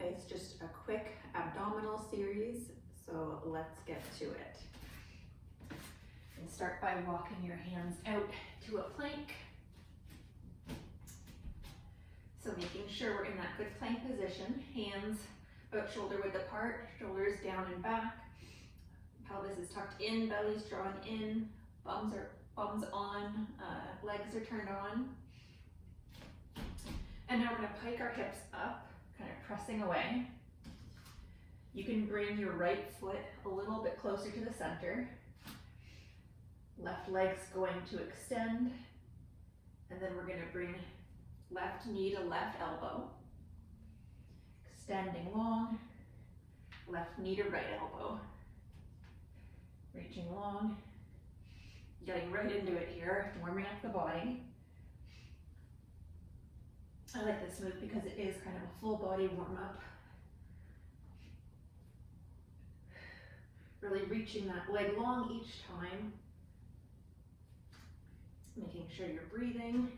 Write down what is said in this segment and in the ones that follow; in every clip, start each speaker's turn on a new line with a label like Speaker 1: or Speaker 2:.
Speaker 1: is just a quick abdominal series, so let's get to it. And start by walking your hands out to a plank. So making sure we're in that good plank position, hands about shoulder width apart, shoulders down and back, pelvis is tucked in, belly's drawn in, bums on, legs are turned on. And now we're going to pike our hips up, kind of pressing away. You can bring your right foot a little bit closer to the center. Left leg's going to extend. And then we're going to bring left knee to left elbow. Extending long. Left knee to right elbow. Reaching long. Getting right into it here, warming up the body. I like this move because it is kind of a full body warm up. Really reaching that leg long each time. Making sure you're breathing.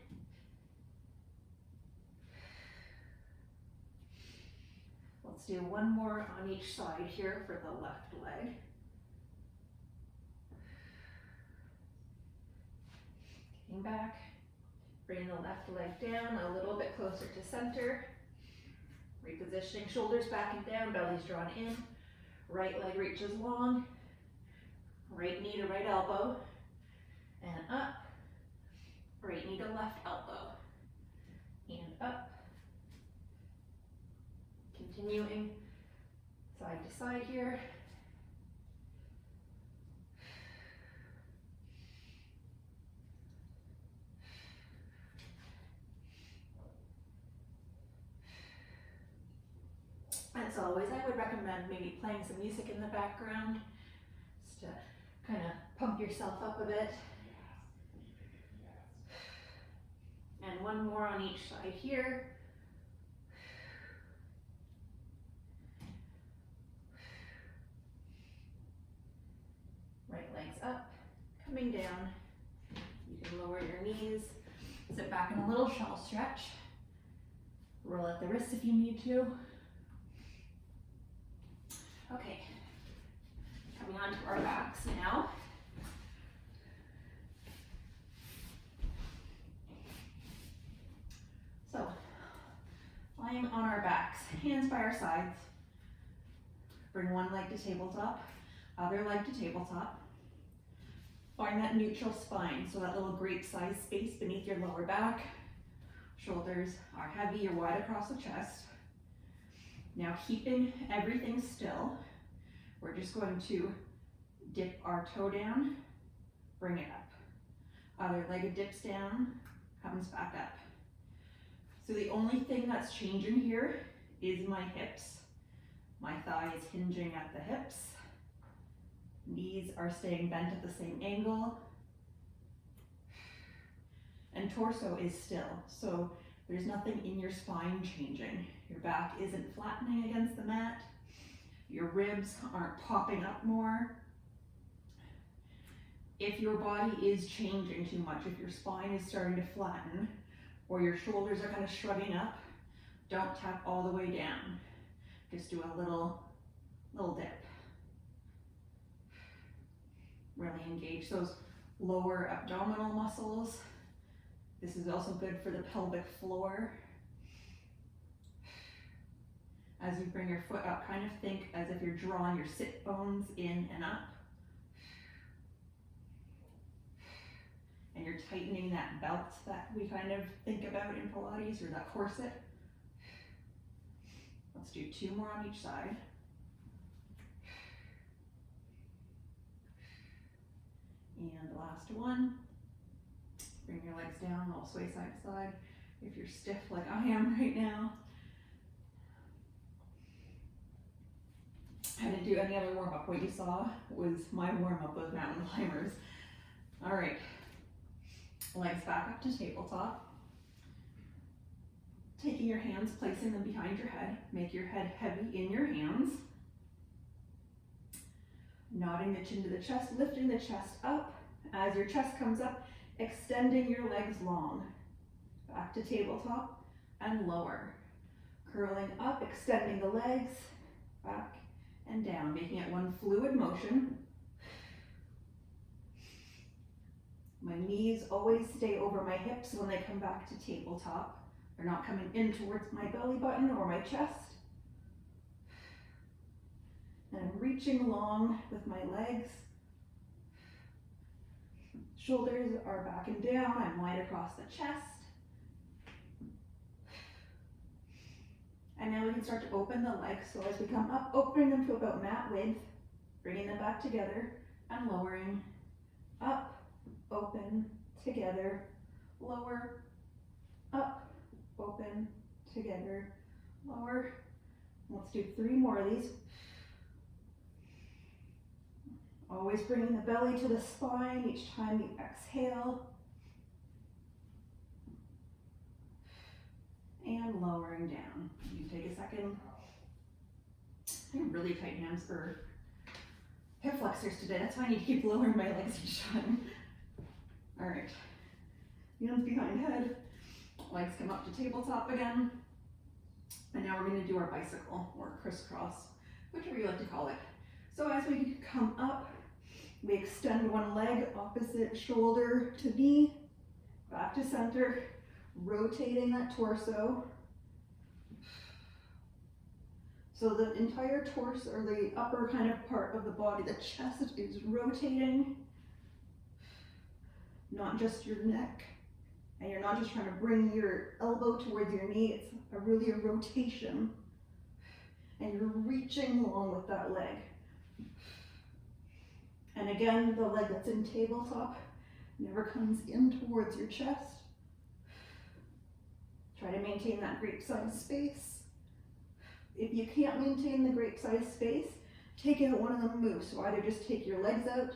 Speaker 1: Let's do one more on each side here for the left leg. Getting back. Bring the left leg down a little bit closer to center. Repositioning, shoulders back and down, belly's drawn in. Right leg reaches long. Right knee to right elbow. And up. Right knee to left elbow. And up. Continuing side to side here. As always, I would recommend maybe playing some music in the background just to kind of pump yourself up a bit. And one more on each side here. Right leg's up, coming down. You can lower your knees, sit back in a little shell stretch. Roll at the wrists if you need to. Okay, coming on to our backs now. So, lying on our backs, hands by our sides. Bring one leg to tabletop, other leg to tabletop. Find that neutral spine, so that little grape-sized space beneath your lower back. Shoulders are heavy or wide across the chest. Now keeping everything still, we're just going to dip our toe down, bring it up. Other leg dips down, comes back up. So the only thing that's changing here is my hips. My thigh is hinging at the hips. Knees are staying bent at the same angle. And torso is still, so there's nothing in your spine changing. Your back isn't flattening against the mat. Your ribs aren't popping up more. If your body is changing too much, if your spine is starting to flatten, or your shoulders are kind of shrugging up, don't tap all the way down. Just do a little dip. Really engage those lower abdominal muscles. This is also good for the pelvic floor. As you bring your foot up, kind of think as if you're drawing your sit bones in and up. And you're tightening that belt that we kind of think about in Pilates, or that corset. Let's do two more on each side. And the last one. Bring your legs down, all sway side to side. If you're stiff like I am right now. I didn't do any other warm up. What you saw was my warm up with mountain climbers. All right, legs back up to tabletop. Taking your hands, placing them behind your head. Make your head heavy in your hands. Nodding the chin to the chest, lifting the chest up. As your chest comes up, extending your legs long. Back to tabletop and lower. Curling up, extending the legs, back and down, making it one fluid motion. My knees always stay over my hips when they come back to tabletop. They're not coming in towards my belly button or my chest. And I'm reaching long with my legs. Shoulders are back and down. I'm wide across the chest. And now we can start to open the legs. So as we come up, opening them to about mat width, bringing them back together and lowering, up, open, together, lower, up, open, together, lower. Let's do 3 more of these. Always bringing the belly to the spine each time you exhale. And lowering down. You can take a second. I have really tight hands for hip flexors today. That's why I need to keep lowering my legs each time. All right. Hands behind head. Legs come up to tabletop again. And now we're going to do our bicycle or crisscross, whichever you like to call it. So as we come up, we extend one leg, opposite shoulder to knee, back to center, rotating that torso. So the entire torso, or the upper kind of part of the body, the chest is rotating, not just your neck. And you're not just trying to bring your elbow towards your knee, it's really a rotation. And you're reaching long with that leg. And again, the leg that's in tabletop never comes in towards your chest. Try to maintain that grape-sized space. If you can't maintain the grape-sized space, take out one of the moves. So either just take your legs out,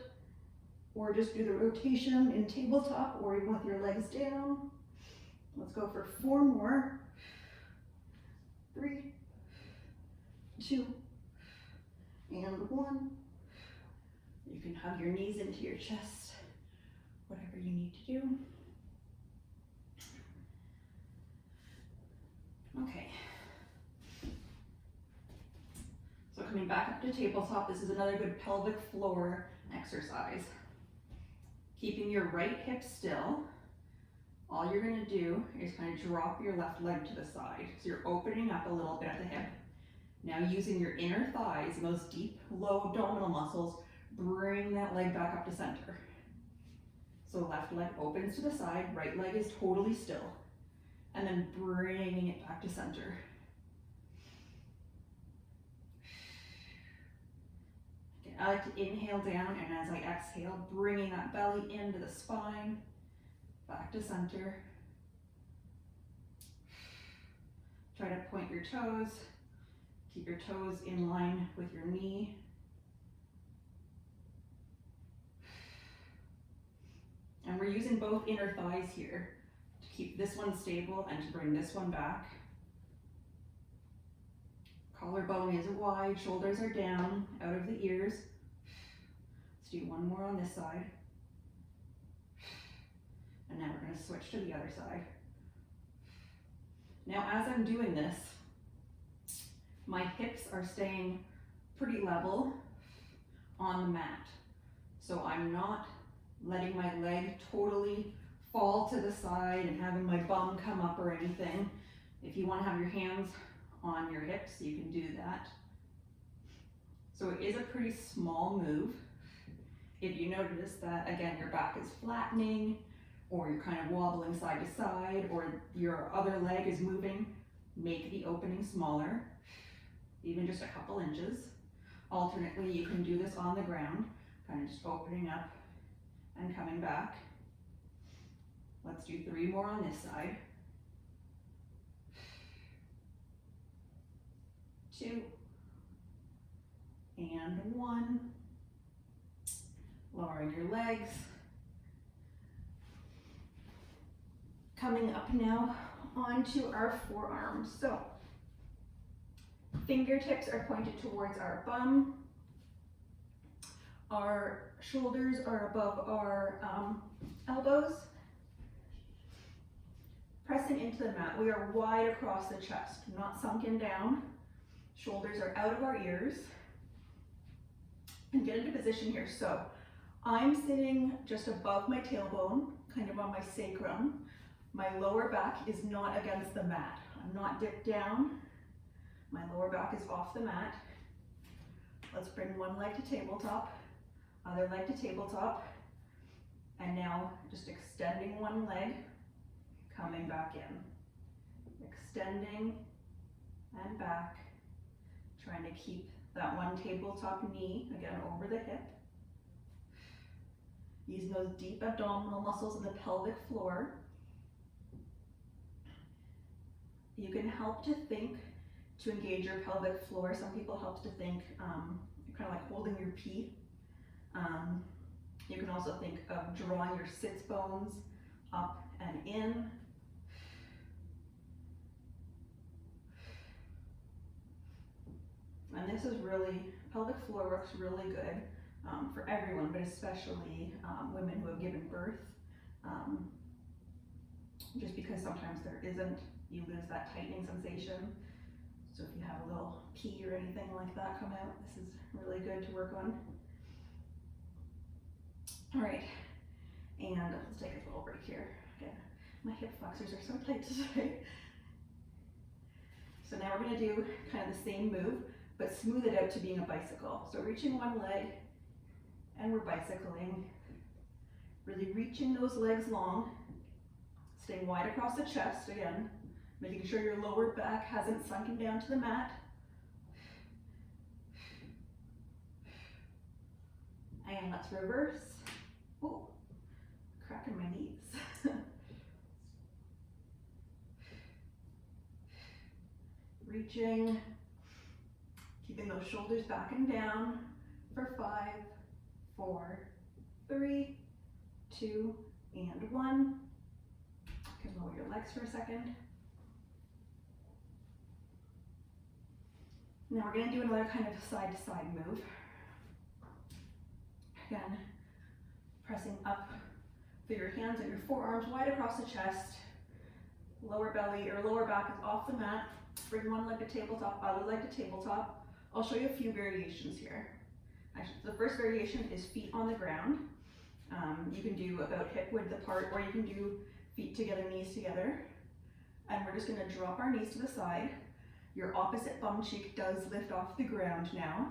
Speaker 1: or just do the rotation in tabletop, or even with your legs down. Let's go for 4 more. 3, 2, and 1. You can hug your knees into your chest, whatever you need to do. Okay. So coming back up to tabletop, this is another good pelvic floor exercise. Keeping your right hip still. All you're going to do is kind of drop your left leg to the side. So you're opening up a little bit at the hip. Now using your inner thighs, those deep, low abdominal muscles, bring that leg back up to center. So left leg opens to the side, right leg is totally still. And then bringing it back to center. Okay, I like to inhale down, and as I exhale, bringing that belly into the spine, back to center. Try to point your toes. Keep your toes in line with your knee. And we're using both inner thighs here to keep this one stable and to bring this one back. Collarbone is wide, shoulders are down, out of the ears. Let's do one more on this side. And now we're going to switch to the other side. Now as I'm doing this, my hips are staying pretty level on the mat. So I'm not letting my leg totally fall to the side and having my bum come up or anything. If you want to have your hands on your hips, you can do that. So it is a pretty small move. If you notice that, again, your back is flattening, or you're kind of wobbling side to side, or your other leg is moving, make the opening smaller, even just a couple inches. Alternately, you can do this on the ground, kind of just opening up and coming back. Let's do 3 more on this side. 2, and 1. Lowering your legs. Coming up now onto our forearms. So, fingertips are pointed towards our bum. Our shoulders are above our elbows. pressing into the mat. We are wide across the chest, not sunken down. Shoulders are out of our ears. And get into position here. So I'm sitting just above my tailbone, kind of on my sacrum. My lower back is not against the mat. I'm not dipped down. My lower back is off the mat. Let's bring one leg to tabletop, other leg to tabletop. And now just extending one leg, coming back in. Extending and back, trying to keep that one tabletop knee, again, over the hip. Using those deep abdominal muscles in the pelvic floor. You can help to think to engage your pelvic floor. Some people help to think kind of like holding your pee. You can also think of drawing your sits bones up and in. And this is really, pelvic floor works really good for everyone, but especially women who have given birth. Just because sometimes there isn't, you lose that tightening sensation. So if you have a little pee or anything like that come out, this is really good to work on. All right, and let's take a little break here. Again, my hip flexors are so tight today. So now we're gonna do kind of the same move, but smooth it out to being a bicycle. So reaching one leg, and we're bicycling. Really reaching those legs long, staying wide across the chest again, making sure your lower back hasn't sunken down to the mat. And let's reverse. Oh, cracking my knees. Reaching, keeping those shoulders back and down for 5, 4, 3, 2, and 1. You can lower your legs for a second. Now we're going to do another kind of side-to-side move. Again, pressing up through your hands and your forearms wide across the chest. Lower belly or lower back is off the mat. Bring one leg to tabletop, other leg to tabletop. I'll show you a few variations here. Actually, the first variation is feet on the ground. You can do about hip width apart, or you can do feet together, knees together. And we're just going to drop our knees to the side. Your opposite bum cheek does lift off the ground now.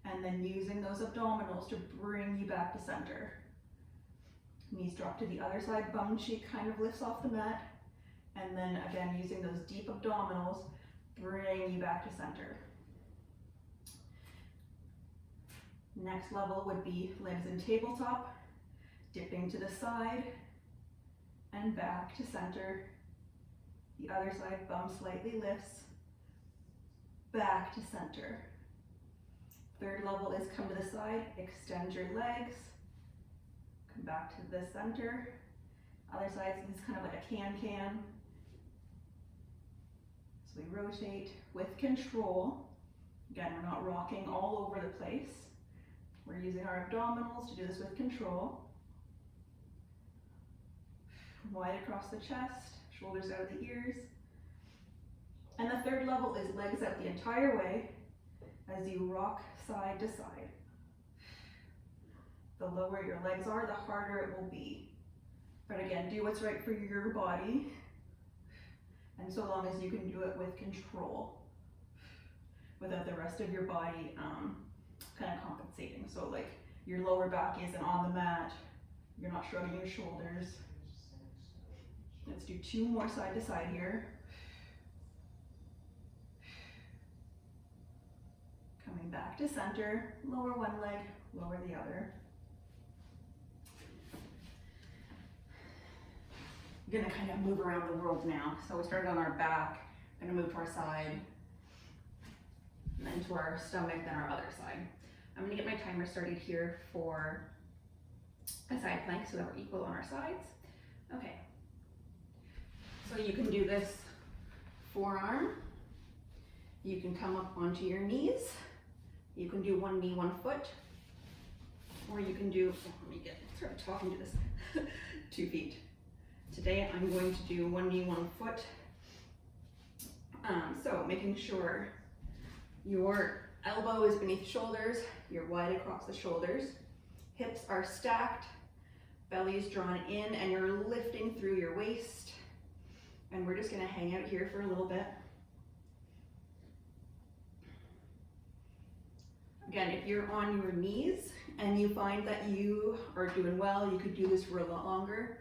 Speaker 1: And then using those abdominals to bring you back to center. Knees drop to the other side, bum cheek kind of lifts off the mat. And then again, using those deep abdominals, bring you back to center. Next level would be legs in tabletop, dipping to the side and back to center. The other side, bum slightly lifts, back to center. Third level is come to the side, extend your legs, come back to the center. Other side is kind of like a can-can. So we rotate with control. Again, we're not rocking all over the place. We're using our abdominals to do this with control. Wide across the chest, shoulders out of the ears. And the third level is legs out the entire way as you rock side to side. The lower your legs are, the harder it will be. But again, do what's right for your body. And so long as you can do it with control, without the rest of your body kind of compensating. So like your lower back isn't on the mat, you're not shrugging your shoulders. Let's do 2 more side to side here. Coming back to center, lower one leg, lower the other. We're gonna kind of move around the world now. So we started on our back, gonna move to our side, and then to our stomach, then our other side. I'm gonna get my timer started here for a side plank so that we're equal on our sides. Okay. So you can do this forearm. You can come up onto your knees. You can do 1 knee, 1 foot. Or you can do, let me start talking to this, 2 feet. Today I'm going to do one knee, one foot. So making sure your elbow is beneath shoulders, you're wide across the shoulders, hips are stacked, belly is drawn in, and you're lifting through your waist. And we're just gonna hang out here for a little bit. Again, if you're on your knees and you find that you are doing well, you could do this for a lot longer,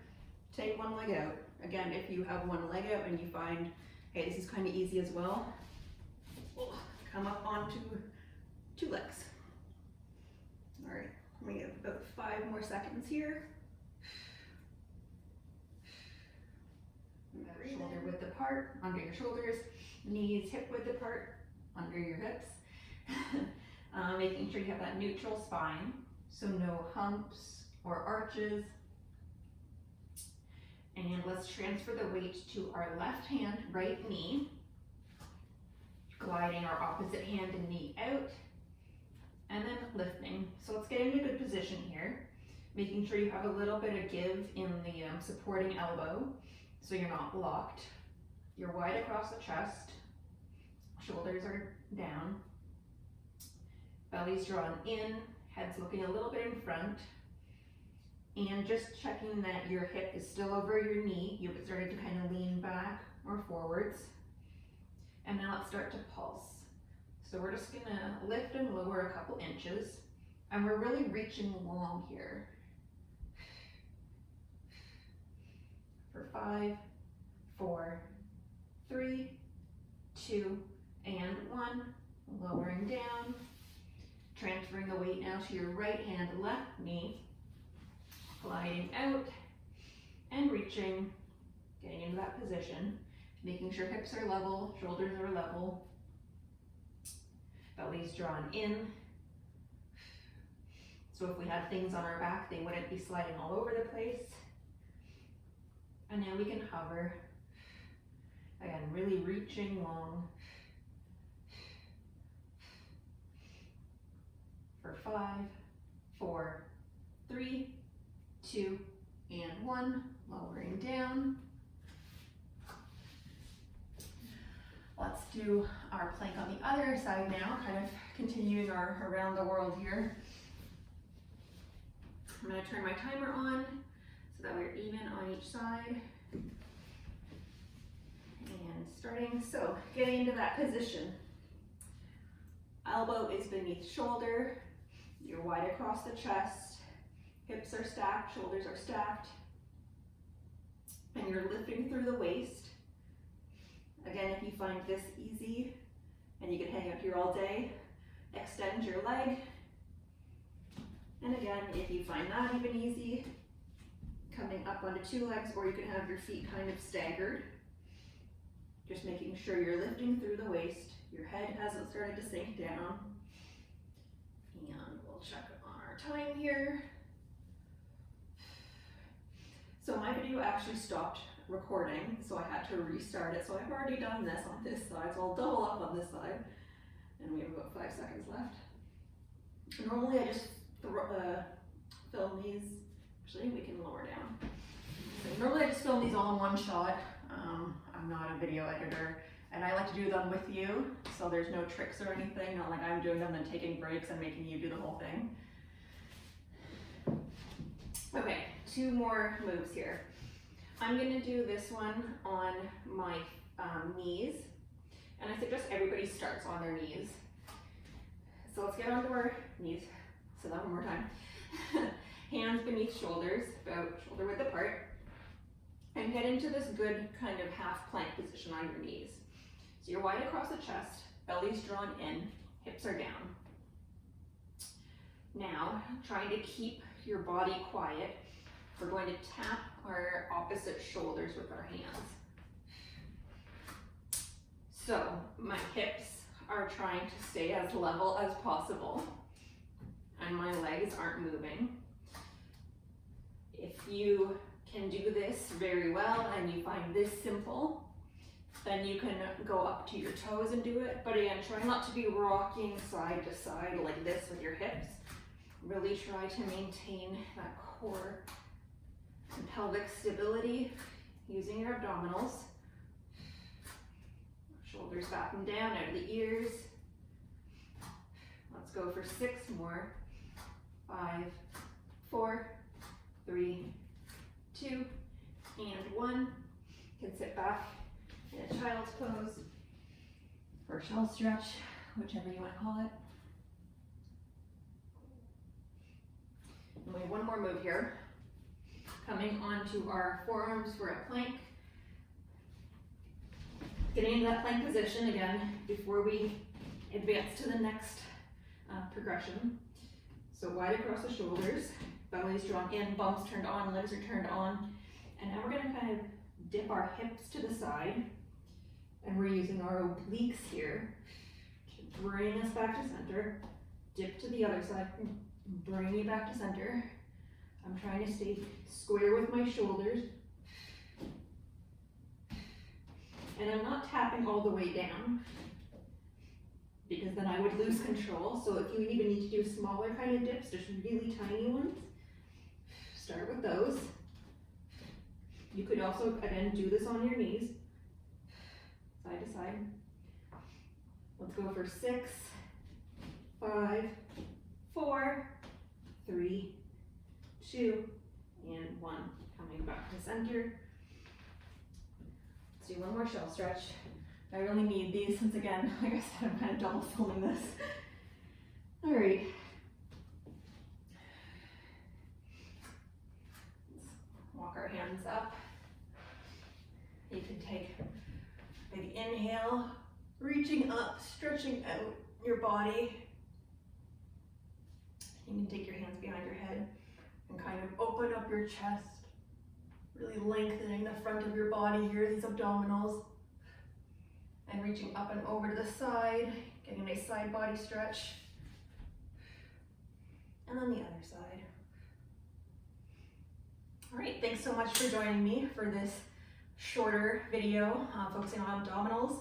Speaker 1: take one leg out. Again, if you have one leg out and you find, hey, this is kind of easy as well, come up onto 2 legs. All right, I'm gonna give about 5 more seconds here. Shoulder width apart, under your shoulders, knees hip width apart, under your hips. Making sure you have that neutral spine, so no humps or arches. And let's transfer the weight to our left hand, right knee, gliding our opposite hand and knee out, and then lifting. So let's get into a good position here, making sure you have a little bit of give in the supporting elbow, so you're not locked. You're wide across the chest, shoulders are down, belly's drawn in, head's looking a little bit in front, and just checking that your hip is still over your knee. You've started to kind of lean back or forwards. And now let's start to pulse. So we're just gonna lift and lower a couple inches, and we're really reaching long here. For 5, 4, 3, 2, and 1. Lowering down, transferring the weight now to your right hand, left knee, gliding out and reaching, getting into that position, making sure hips are level, shoulders are level, belly's drawn in. So if we had things on our back, they wouldn't be sliding all over the place. And now we can hover. Again, really reaching long. For 5, 4, 3, 2, and 1, lowering down. Let's do our plank on the other side now, kind of continuing our around the world here. I'm going to turn my timer on so that we're even on each side. And starting, so getting into that position. Elbow is beneath shoulder, you're wide across the chest, hips are stacked, shoulders are stacked, and you're lifting through the waist. Again, if you find this easy and you can hang out here all day, extend your leg. And again, if you find that even easy, coming up onto 2 legs, or you can have your feet kind of staggered. Just making sure you're lifting through the waist, your head hasn't started to sink down. And we'll check on our time here. So my video actually stopped recording, so I had to restart it. So I've already done this on this side, so I'll double up on this side. And we have about 5 seconds left. Normally I just film these, actually we can lower down. So normally I just film these all in one shot. I'm not a video editor, and I like to do them with you, so there's no tricks or anything, not like I'm doing them and taking breaks and making you do the whole thing. Okay, 2 more moves here. I'm gonna do this one on my knees, and I suggest everybody starts on their knees. So let's get onto our knees. So that one more time. Hands beneath shoulders, about shoulder width apart, and get into this good kind of half plank position on your knees. So you're wide across the chest, belly's drawn in, hips are down. Now, trying to keep your body quiet, we're going to tap our opposite shoulders with our hands. So my hips are trying to stay as level as possible, and my legs aren't moving. If you can do this very well and you find this simple, then you can go up to your toes and do it. But again, try not to be rocking side to side like this with your hips. Really try to maintain that core and pelvic stability. using your abdominals. Shoulders back and down out of the ears. Let's go for 6 more. 5, 4, 3, 2, and 1. You can sit back in a child's pose or shell stretch, whichever you want to call it. And we have one more move here. Coming onto our forearms for a plank. Getting into that plank position again before we advance to the next progression. So wide across the shoulders, belly's drawn in, bumps turned on, legs are turned on. And now we're gonna kind of dip our hips to the side. And we're using our obliques here to bring us back to center. Dip to the other side, bring you back to center. I'm trying to stay square with my shoulders. And I'm not tapping all the way down because then I would lose control. So if you even need to do smaller kind of dips, just really tiny ones, start with those. You could also, again, do this on your knees, side to side. Let's go for 6, 5, 4, 3, 2, and 1. Coming back to center. Let's do one more shell stretch. I really need these since, again, like I said, I'm kind of double filming this. All right. Let's walk our hands up. You can take a big inhale, reaching up, stretching out your body. You can take your hands behind your head and kind of open up your chest, really lengthening the front of your body here, these abdominals. And reaching up and over to the side, getting a nice side body stretch. And then the other side. All right, thanks so much for joining me for this shorter video focusing on abdominals.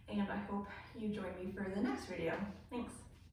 Speaker 1: And I hope you join me for the next video. Thanks.